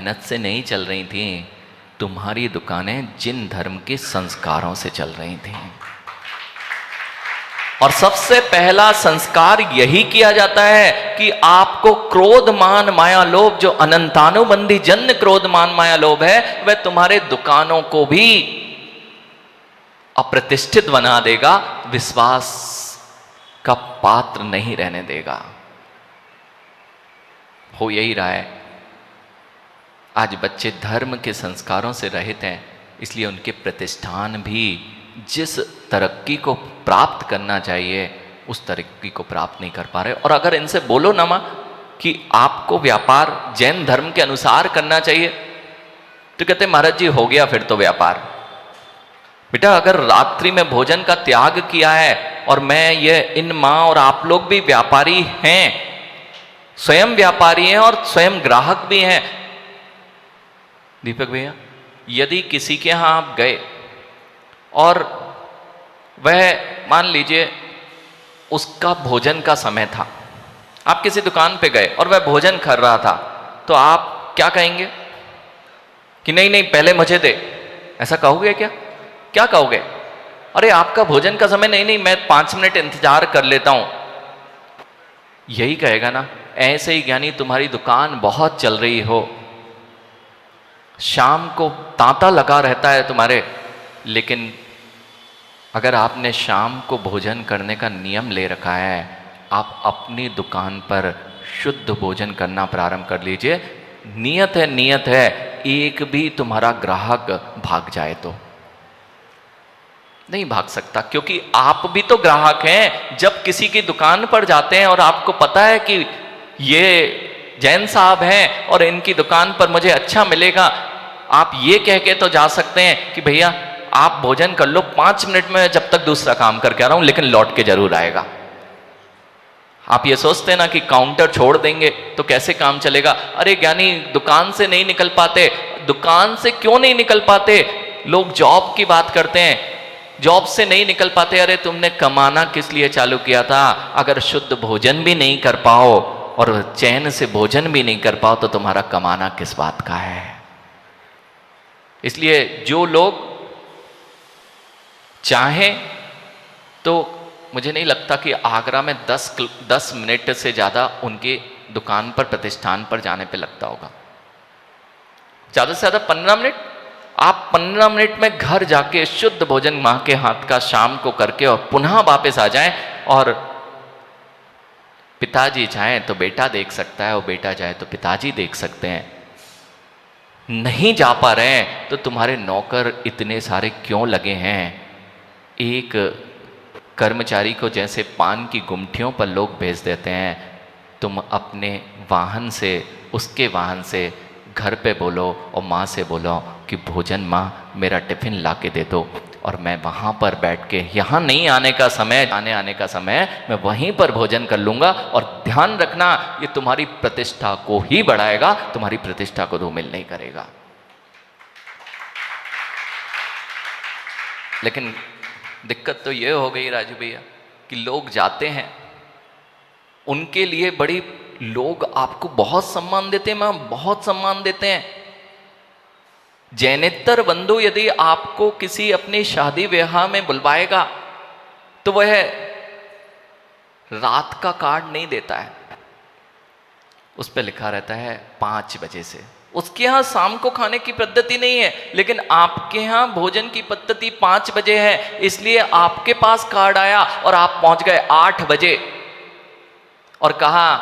मेहनत से नहीं चल रही थी, तुम्हारी दुकानें जिन धर्म के संस्कारों से चल रही थी। और सबसे पहला संस्कार यही किया जाता है कि आपको क्रोध मान माया लोभ, जो अनंतानुबंधी जन्य क्रोध मान माया लोभ है, वह तुम्हारे दुकानों को भी अप्रतिष्ठित बना देगा, विश्वास का पात्र नहीं रहने देगा। हो यही रहा है। आज बच्चे धर्म के संस्कारों से रहित हैं, इसलिए उनके प्रतिष्ठान भी जिस तरक्की को प्राप्त करना चाहिए उस तरक्की को प्राप्त नहीं कर पा रहे। और अगर इनसे बोलो ना मां कि आपको व्यापार जैन धर्म के अनुसार करना चाहिए, तो कहते महाराज जी हो गया फिर तो व्यापार। बेटा अगर रात्रि में भोजन का त्याग किया है, और मैं ये इन मां और आप लोग भी व्यापारी हैं, स्वयं व्यापारी हैं और स्वयं ग्राहक भी हैं। दीपक भैया, यदि किसी के यहां आप गए और वह मान लीजिए उसका भोजन का समय था, आप किसी दुकान पे गए और वह भोजन कर रहा था, तो आप क्या कहेंगे कि नहीं नहीं पहले मुझे दे, ऐसा कहोगे क्या? क्या कहोगे? अरे आपका भोजन का समय नहीं, नहीं मैं 5 मिनट इंतजार कर लेता हूं, यही कहेगा ना। ऐसे ही ज्ञानी तुम्हारी दुकान बहुत चल रही हो, शाम को तांता लगा रहता है तुम्हारे, लेकिन अगर आपने शाम को भोजन करने का नियम ले रखा है, आप अपनी दुकान पर शुद्ध भोजन करना प्रारंभ कर लीजिए। नियत है एक भी तुम्हारा ग्राहक भाग जाए तो नहीं भाग सकता, क्योंकि आप भी तो ग्राहक हैं। जब किसी की दुकान पर जाते हैं और आपको पता है कि ये जैन साहब हैं और इनकी दुकान पर मुझे अच्छा मिलेगा, आप ये कह के तो जा सकते हैं कि भैया आप भोजन कर लो, 5 मिनट में जब तक दूसरा काम करके आ रहा हूं, लेकिन लौट के जरूर आएगा। आप ये सोचते हैं ना कि काउंटर छोड़ देंगे तो कैसे काम चलेगा। अरे ज्ञानी दुकान से नहीं निकल पाते। दुकान से क्यों नहीं निकल पाते? लोग जॉब की बात करते हैं, जॉब से नहीं निकल पाते। अरे तुमने कमाना किस लिए चालू किया था? अगर शुद्ध भोजन भी नहीं कर पाओ और चैन से भोजन भी नहीं कर पाओ तो तुम्हारा कमाना किस बात का है? इसलिए जो लोग चाहें तो मुझे नहीं लगता कि आगरा में 10 मिनट से ज़्यादा उनकी दुकान पर प्रतिष्ठान पर जाने पे लगता होगा। ज़्यादा से ज़्यादा 15 मिनट। आप 15 मिनट में घर जाके शुद्ध भोजन माँ के हाथ का शाम को करके और पुनः वापस आ जाएं। और पिताजी चाहें तो बेटा देख सकता है और बेटा चाहे तो पिताजी देख सकते हैं। नहीं जा पा रहे हैं तो तुम्हारे नौकर इतने सारे क्यों लगे हैं? एक कर्मचारी को जैसे पान की गुमटियों पर लोग भेज देते हैं, तुम अपने वाहन से, उसके वाहन से घर पे बोलो और माँ से बोलो कि भोजन माँ मेरा टिफिन ला के दे दो, और मैं वहाँ पर बैठ के, यहाँ नहीं आने का समय, आने का समय मैं वहीं पर भोजन कर लूँगा। और ध्यान रखना ये तुम्हारी प्रतिष्ठा को ही बढ़ाएगा, तुम्हारी प्रतिष्ठा को धूमिल नहीं करेगा। लेकिन दिक्कत तो ये हो गई राजू भैया कि लोग जाते हैं, उनके लिए बड़ी लोग आपको बहुत सम्मान देते हैं, मैं बहुत सम्मान देते हैं। जैनेतर बंधु यदि आपको किसी अपनी शादी विवाह में बुलवाएगा तो वह रात का कार्ड नहीं देता है, उस पर लिखा रहता है 5 बजे से। उसके यहाँ शाम को खाने की पद्धति नहीं है, लेकिन आपके यहाँ भोजन की पद्धति 5 बजे है, इसलिए आपके पास कार्ड आया और आप पहुंच गए 8 बजे और कहा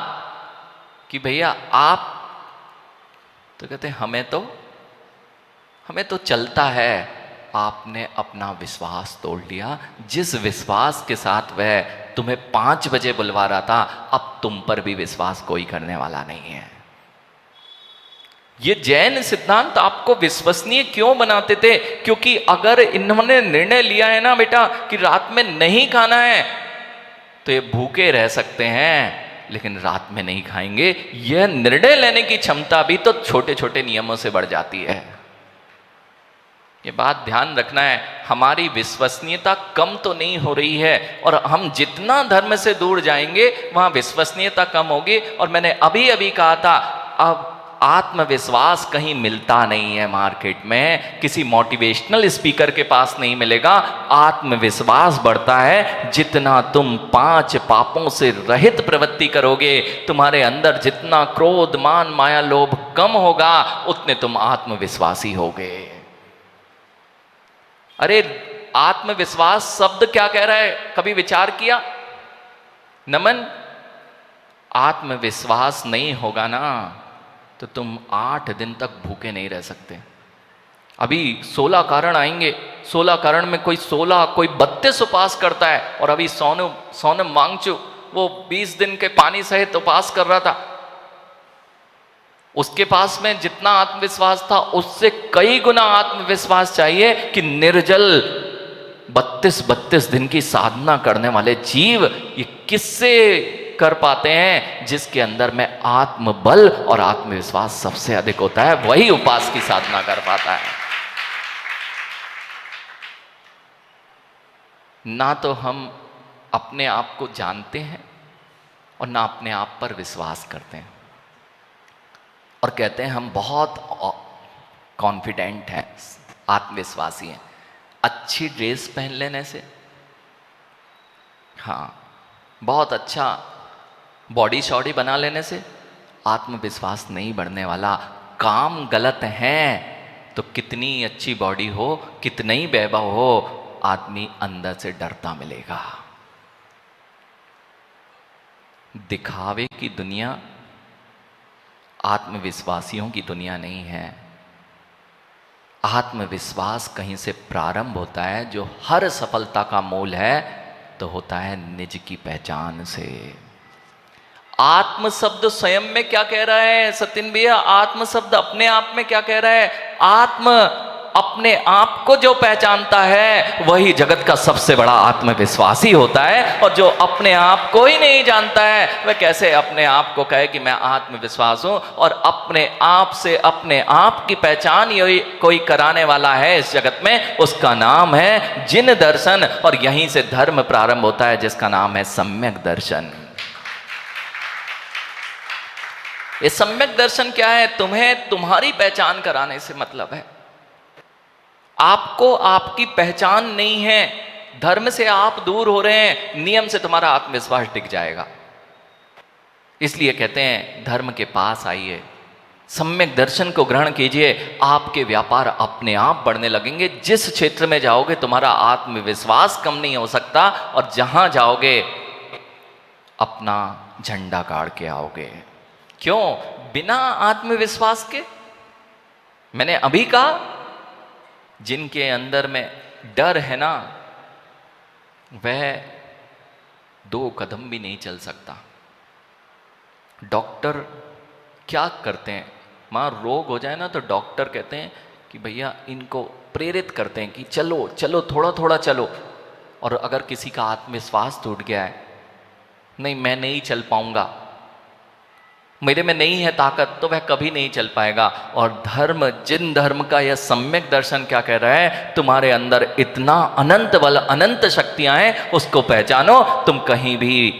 कि भैया आप, तो कहते हमें तो चलता है। आपने अपना विश्वास तोड़ लिया। जिस विश्वास के साथ वह तुम्हें 5 बजे बुलवा रहा था, अब तुम पर भी विश्वास कोई करने वाला नहीं है। ये जैन सिद्धांत आपको विश्वसनीय क्यों बनाते थे? क्योंकि अगर इन्होंने निर्णय लिया है ना बेटा कि रात में नहीं खाना है, तो ये भूखे रह सकते हैं लेकिन रात में नहीं खाएंगे। यह निर्णय लेने की क्षमता भी तो छोटे छोटे नियमों से बढ़ जाती है। ये बात ध्यान रखना है। हमारी विश्वसनीयता कम तो नहीं हो रही है, और हम जितना धर्म से दूर जाएंगे वहां विश्वसनीयता कम होगी। और मैंने अभी कहा था, अब आत्मविश्वास कहीं मिलता नहीं है मार्केट में, किसी मोटिवेशनल स्पीकर के पास नहीं मिलेगा। आत्मविश्वास बढ़ता है जितना तुम 5 पापों से रहित प्रवृत्ति करोगे, तुम्हारे अंदर जितना क्रोध मान माया लोभ कम होगा, उतने तुम आत्मविश्वासी होगे। अरे आत्मविश्वास शब्द क्या कह रहा है, कभी विचार किया? नमन, आत्मविश्वास नहीं होगा ना तो तुम 8 दिन तक भूखे नहीं रह सकते। अभी 16 कारण आएंगे, 16 कारण में कोई 16 कोई 32 उपवास करता है, और अभी सोनम वांगचुक वो 20 दिन के पानी सहित उपवास कर रहा था। उसके पास में जितना आत्मविश्वास था उससे कई गुना आत्मविश्वास चाहिए कि निर्जल 32 दिन की साधना करने वाले जीव ये किससे कर पाते हैं? जिसके अंदर में आत्मबल और आत्मविश्वास सबसे अधिक होता है, वही उपवास की साधना कर पाता है। ना तो हम अपने आप को जानते हैं और ना अपने आप पर विश्वास करते हैं, और कहते हैं हम बहुत कॉन्फिडेंट हैं, आत्मविश्वासी हैं। अच्छी ड्रेस पहन लेने से, हाँ, बहुत अच्छा बॉडी शॉडी बना लेने से आत्मविश्वास नहीं बढ़ने वाला। काम गलत है तो कितनी अच्छी बॉडी हो, कितना ही वैभव हो, आदमी अंदर से डरता मिलेगा। दिखावे की दुनिया आत्मविश्वासियों की दुनिया नहीं है। आत्मविश्वास कहीं से प्रारंभ होता है, जो हर सफलता का मूल है तो होता है निज की पहचान से। आत्म शब्द स्वयं में क्या कह रहा है सतिन भैया? आत्म शब्द अपने आप में क्या कह रहा है? आत्म अपने आप को जो पहचानता है वही जगत का सबसे बड़ा आत्मविश्वासी होता है, और जो अपने आप को ही नहीं जानता है वह कैसे अपने आप को कहे कि मैं आत्मविश्वास हूं? और अपने आप से अपने आप की पहचान यही कोई कराने वाला है इस जगत में, उसका नाम है जिन दर्शन, और यहीं से धर्म प्रारंभ होता है जिसका नाम है सम्यक दर्शन। ये सम्यक दर्शन क्या है? तुम्हें तुम्हारी पहचान कराने से मतलब है। आपको आपकी पहचान नहीं है, धर्म से आप दूर हो रहे हैं, नियम से तुम्हारा आत्मविश्वास टिक जाएगा। इसलिए कहते हैं धर्म के पास आइए, सम्यक दर्शन को ग्रहण कीजिए, आपके व्यापार अपने आप बढ़ने लगेंगे। जिस क्षेत्र में जाओगे तुम्हारा आत्मविश्वास कम नहीं हो सकता, और जहां जाओगे अपना झंडा गाड़ के आओगे। क्यों? बिना आत्मविश्वास के, मैंने अभी कहा, जिनके अंदर में डर है ना, वह 2 कदम भी नहीं चल सकता। डॉक्टर क्या करते हैं? मां रोग हो जाए ना तो डॉक्टर कहते हैं कि भैया इनको प्रेरित करते हैं कि चलो चलो, थोड़ा थोड़ा चलो। और अगर किसी का आत्मविश्वास टूट गया है, नहीं मैं नहीं चल पाऊंगा, मेरे में नहीं है ताकत, तो वह कभी नहीं चल पाएगा। और धर्म, जिन धर्म का यह सम्यक दर्शन क्या कह रहा है? तुम्हारे अंदर इतना अनंत बल, अनंत शक्तियां हैं, उसको पहचानो। तुम कहीं भी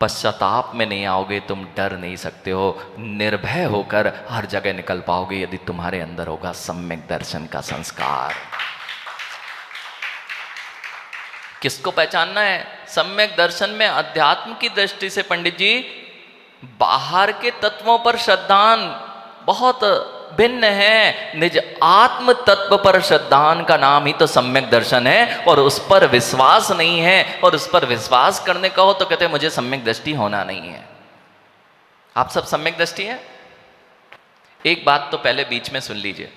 पश्चाताप में नहीं आओगे, तुम डर नहीं सकते हो, निर्भय होकर हर जगह निकल पाओगे यदि तुम्हारे अंदर होगा सम्यक दर्शन का संस्कार। किसको पहचानना है? सम्यक दर्शन में अध्यात्म की दृष्टि से पंडित जी बाहर के तत्वों पर श्रद्धान बहुत भिन्न है। निज आत्म तत्व पर श्रद्धान का नाम ही तो सम्यक दर्शन है, और उस पर विश्वास नहीं है, और उस पर विश्वास करने का हो तो कहते हैं मुझे सम्यक दृष्टि होना नहीं है। आप सब सम्यक दृष्टि है? एक बात तो पहले बीच में सुन लीजिए,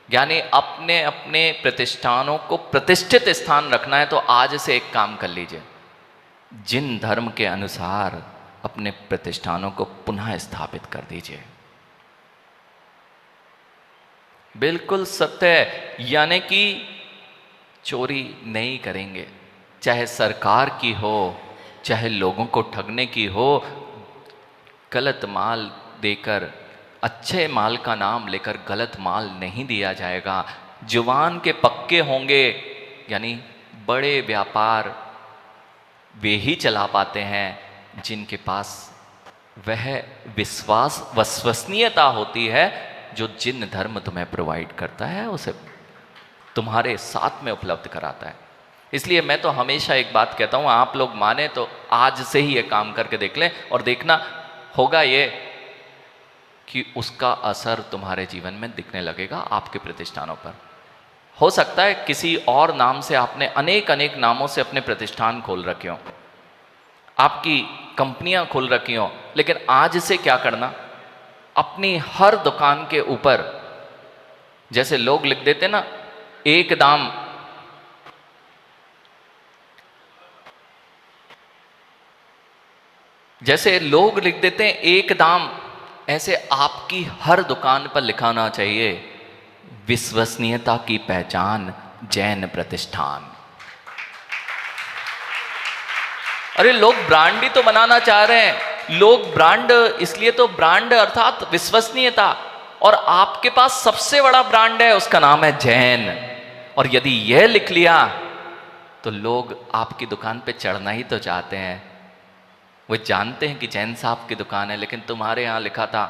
यानी अपने अपने प्रतिष्ठानों को प्रतिष्ठित स्थान रखना है तो आज से एक काम कर लीजिए, जिन धर्म के अनुसार अपने प्रतिष्ठानों को पुनः स्थापित कर दीजिए। बिल्कुल सत्य है, यानी कि चोरी नहीं करेंगे, चाहे सरकार की हो, चाहे लोगों को ठगने की हो। गलत माल देकर, अच्छे माल का नाम लेकर गलत माल नहीं दिया जाएगा। जुबान के पक्के होंगे, यानी बड़े व्यापार वे ही चला पाते हैं जिनके पास वह विश्वास विश्वसनीयता होती है जो जिन धर्म तुम्हें प्रोवाइड करता है उसे तुम्हारे साथ में उपलब्ध कराता है। इसलिए मैं तो हमेशा एक बात कहता हूँ, आप लोग माने तो आज से ही ये काम करके देख लें और देखना होगा ये कि उसका असर तुम्हारे जीवन में दिखने लगेगा आपके प्रतिष्ठानों पर। हो सकता है किसी और नाम से आपने अनेक अनेक नामों से अपने प्रतिष्ठान खोल रखे हों, आपकी कंपनियां खोल रखी हों, लेकिन आज से क्या करना, अपनी हर दुकान के ऊपर जैसे लोग लिख देते ना एक दाम, जैसे लोग लिख देते हैं एक दाम, ऐसे आपकी हर दुकान पर लिखाना चाहिए विश्वसनीयता की पहचान जैन प्रतिष्ठान। अरे लोग ब्रांड ही तो बनाना चाह रहे हैं, लोग ब्रांड, इसलिए तो ब्रांड अर्थात विश्वसनीयता, और आपके पास सबसे बड़ा ब्रांड है उसका नाम है जैन। और यदि यह लिख लिया तो लोग आपकी दुकान पे चढ़ना ही तो चाहते हैं। वो जानते हैं कि जैन साहब की दुकान है, लेकिन तुम्हारे यहाँ लिखा था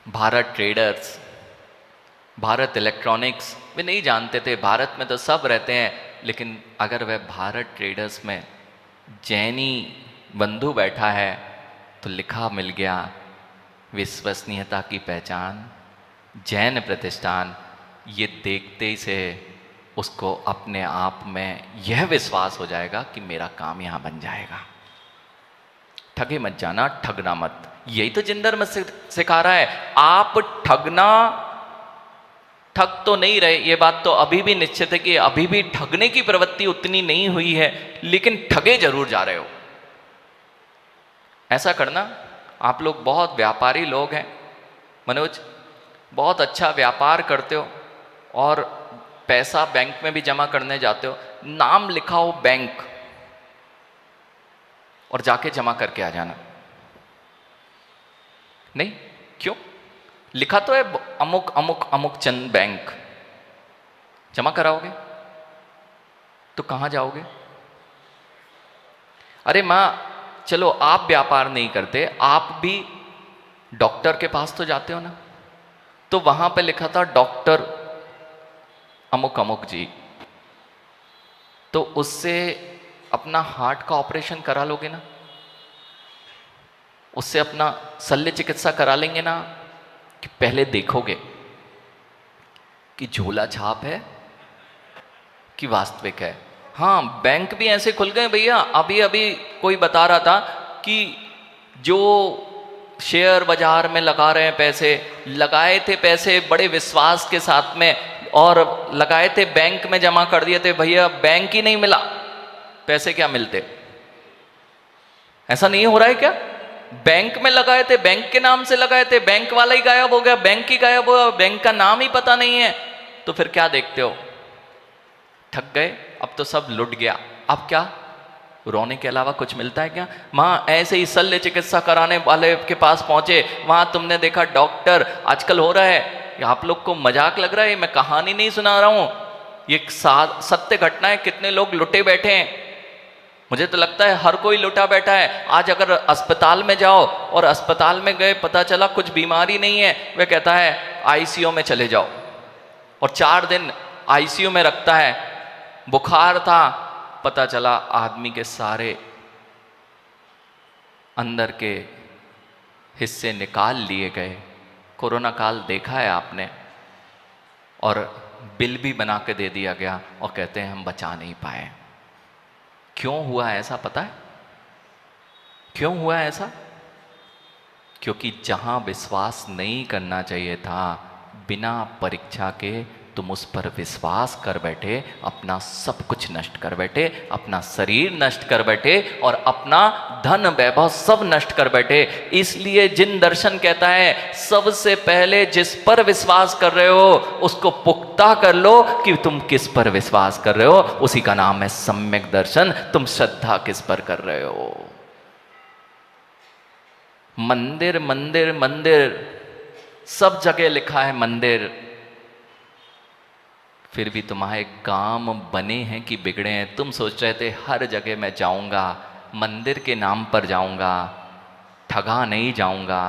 भारत ट्रेडर्स, भारत इलेक्ट्रॉनिक्स, वे नहीं जानते थे भारत में तो सब रहते हैं, लेकिन अगर वह भारत ट्रेडर्स में जैनी बंधु बैठा है तो लिखा मिल गया विश्वसनीयता की पहचान जैन प्रतिष्ठान। ये देखते ही से उसको अपने आप में यह विश्वास हो जाएगा कि मेरा काम यहाँ बन जाएगा। ठगे मत जाना, ठगना मत, यही तो जिन धर्म सिखा रहा है। आप ठगना, ठग तो नहीं रहे, ये बात तो अभी भी निश्चित है कि अभी भी ठगने की प्रवृत्ति उतनी नहीं हुई है, लेकिन ठगे जरूर जा रहे हो। ऐसा करना, आप लोग बहुत व्यापारी लोग हैं मनोज, बहुत अच्छा व्यापार करते हो और पैसा बैंक में भी जमा करने जाते हो, नाम लिखाओ बैंक और जाके जमा करके आ जाना। नहीं क्यों, लिखा तो है अमुक अमुक अमुक चंद बैंक, जमा कराओगे तो कहां जाओगे? अरे मां, चलो आप व्यापार नहीं करते, आप भी डॉक्टर के पास तो जाते हो ना, तो वहां पे लिखा था डॉक्टर अमुक अमुक जी, तो उससे अपना हार्ट का ऑपरेशन करा लोगे ना, उससे अपना शल्य चिकित्सा करा लेंगे ना, कि पहले देखोगे कि झोला छाप है कि वास्तविक है। हाँ, बैंक भी ऐसे खुल गए भैया, अभी अभी कोई बता रहा था कि जो शेयर बाजार में लगा रहे हैं पैसे, लगाए थे पैसे बड़े विश्वास के साथ में और लगाए थे बैंक में जमा कर दिए थे, भैया बैंक ही नहीं मिला, पैसे क्या मिलते? ऐसा नहीं हो रहा है क्या? बैंक में लगाए थे, बैंक के नाम से लगाए थे, बैंक वाला ही गायब हो गया, बैंक ही गायब हो गया, बैंक का नाम ही पता नहीं है, तो फिर क्या देखते हो? ठग गए, अब तो सब लुट गया, अब क्या रोने के अलावा कुछ मिलता है क्या? मां ऐसे ही शल्य चिकित्सा कराने वाले के पास पहुंचे, वहां तुमने देखा डॉक्टर, आजकल हो रहा है, आप लोग को मजाक लग रहा है, मैं कहानी नहीं सुना रहा हूं, ये सत्य घटना है, कितने लोग लुटे बैठे हैं। मुझे तो लगता है हर कोई लुटा बैठा है। आज अगर अस्पताल में जाओ और अस्पताल में गए, पता चला कुछ बीमारी नहीं है, वह कहता है आईसीयू में चले जाओ, और 4 दिन आईसीयू में रखता है। बुखार था, पता चला आदमी के सारे अंदर के हिस्से निकाल लिए गए। कोरोना काल देखा है आपने, और बिल भी बना के दे दिया गया और कहते हैं हम बचा नहीं पाए। क्यों हुआ ऐसा पता है? क्यों हुआ ऐसा? क्योंकि जहां विश्वास नहीं करना चाहिए था, बिना परीक्षा के तुम उस पर विश्वास कर बैठे, अपना सब कुछ नष्ट कर बैठे, अपना शरीर नष्ट कर बैठे और अपना धन वैभव सब नष्ट कर बैठे। इसलिए जिन दर्शन कहता है सबसे पहले जिस पर विश्वास कर रहे हो उसको पुख्ता कर लो कि तुम किस पर विश्वास कर रहे हो, उसी का नाम है सम्यक दर्शन। तुम श्रद्धा किस पर कर रहे हो? मंदिर मंदिर मंदिर, सब जगह लिखा है मंदिर, फिर भी तुम्हारे काम बने हैं कि बिगड़े हैं? तुम सोच रहे थे हर जगह मैं जाऊंगा, मंदिर के नाम पर जाऊंगा, ठगा नहीं जाऊंगा,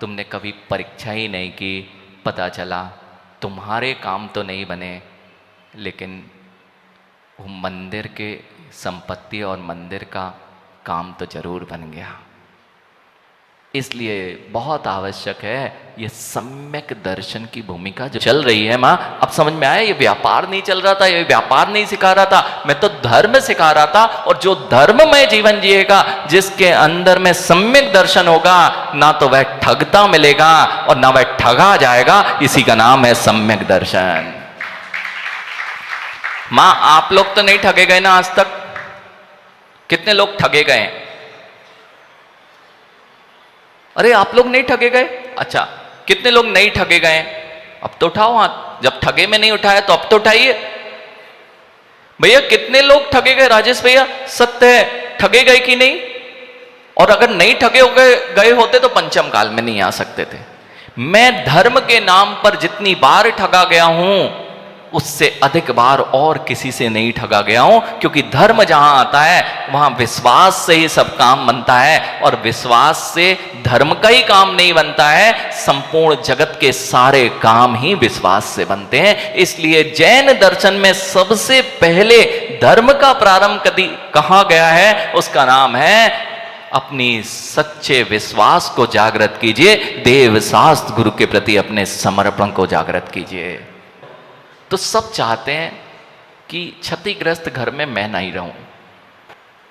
तुमने कभी परीक्षा ही नहीं की, पता चला तुम्हारे काम तो नहीं बने, लेकिन वो मंदिर के संपत्ति और मंदिर का काम तो जरूर बन गया। इसलिए बहुत आवश्यक है ये सम्यक दर्शन की भूमिका जो चल रही है। माँ अब समझ में आया, ये व्यापार नहीं चल रहा था, ये व्यापार नहीं सिखा रहा था, मैं तो धर्म सिखा रहा था। और जो धर्ममय जीवन जिएगा, जिसके अंदर में सम्यक दर्शन होगा, ना तो वह ठगता मिलेगा और ना वह ठगा जाएगा। इसी का नाम है सम्यक दर्शन। माँ आप लोग तो नहीं ठगे गए ना आज तक? कितने लोग ठगे गए? अरे आप लोग नहीं ठगे गए? अच्छा, कितने लोग नहीं ठगे गए? अब तो उठाओ हाथ। जब ठगे में नहीं उठाया तो अब तो उठाइए। भैया कितने लोग ठगे गए? राजेश भैया सत्य है, ठगे गए कि नहीं? और अगर नहीं ठगे हो गए होते तो पंचम काल में नहीं आ सकते थे। मैं धर्म के नाम पर जितनी बार ठगा गया हूं, उससे अधिक बार और किसी से नहीं ठगा गया हूं। क्योंकि धर्म जहां आता है वहां विश्वास से ही सब काम बनता है, और विश्वास से धर्म का ही काम नहीं बनता है, संपूर्ण जगत के सारे काम ही विश्वास से बनते हैं। इसलिए जैन दर्शन में सबसे पहले धर्म का प्रारंभ कहा गया है, उसका नाम है अपनी सच्चे विश्वास को जागृत कीजिए, देव शास्त्र गुरु के प्रति अपने समर्पण को जागृत कीजिए। तो सब चाहते हैं कि क्षतिग्रस्त घर में मैं नहीं रहूं,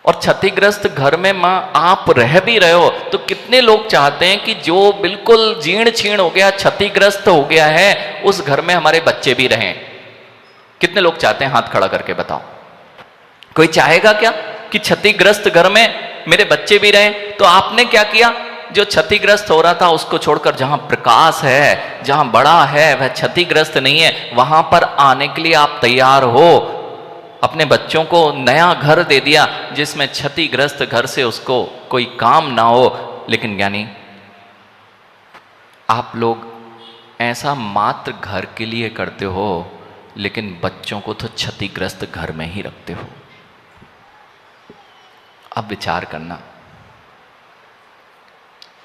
और क्षतिग्रस्त घर में मां आप रह भी रहे हो तो कितने लोग चाहते हैं कि जो बिल्कुल जीर्ण छीण हो गया, क्षतिग्रस्त हो गया है, उस घर में हमारे बच्चे भी रहें? कितने लोग चाहते हैं? हाथ खड़ा करके बताओ। कोई चाहेगा क्या कि क्षतिग्रस्त घर में मेरे बच्चे भी रहें? तो आपने क्या किया? जो क्षतिग्रस्त हो रहा था उसको छोड़कर जहां प्रकाश है, जहां बड़ा है, वह क्षतिग्रस्त नहीं है, वहां पर आने के लिए आप तैयार हो। अपने बच्चों को नया घर दे दिया जिसमें क्षतिग्रस्त घर से उसको कोई काम ना हो। लेकिन ज्ञानी आप लोग ऐसा मात्र घर के लिए करते हो, लेकिन बच्चों को तो क्षतिग्रस्त घर में ही रखते हो। अब विचार करना,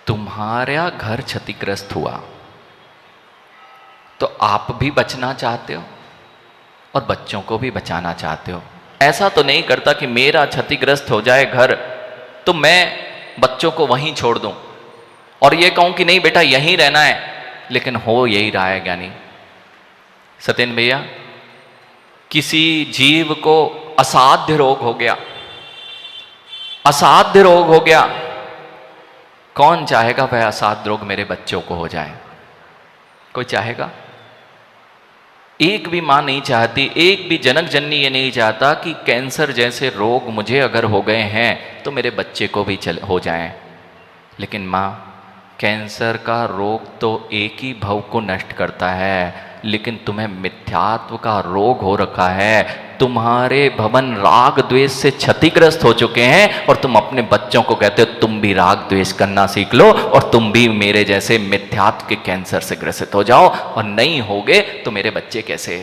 तुम्हारा घर क्षतिग्रस्त हुआ तो आप भी बचना चाहते हो और बच्चों को भी बचाना चाहते हो। ऐसा तो नहीं करता कि मेरा क्षतिग्रस्त हो जाए घर तो मैं बच्चों को वहीं छोड़ दूं और ये कहूं कि नहीं बेटा यहीं रहना है। लेकिन हो यही रहा है ज्ञानी। सत्येन भैया, किसी जीव को असाध्य रोग हो गया, असाध्य रोग हो गया, कौन चाहेगा वह असाध्य रोग मेरे बच्चों को हो जाए? कोई चाहेगा? एक भी मां नहीं चाहती, एक भी जनक जननी ये नहीं चाहता कि कैंसर जैसे रोग मुझे अगर हो गए हैं तो मेरे बच्चे को भी हो जाएं। लेकिन मां, कैंसर का रोग तो एक ही भव को नष्ट करता है, लेकिन तुम्हें मिथ्यात्व का रोग हो रखा है। तुम्हारे भवन राग द्वेष से क्षतिग्रस्त हो चुके हैं और तुम अपने बच्चों को कहते हो तुम भी राग द्वेष करना सीख लो और तुम भी मेरे जैसे मिथ्यात्व के कैंसर से ग्रसित हो जाओ, और नहीं होगे तो मेरे बच्चे कैसे?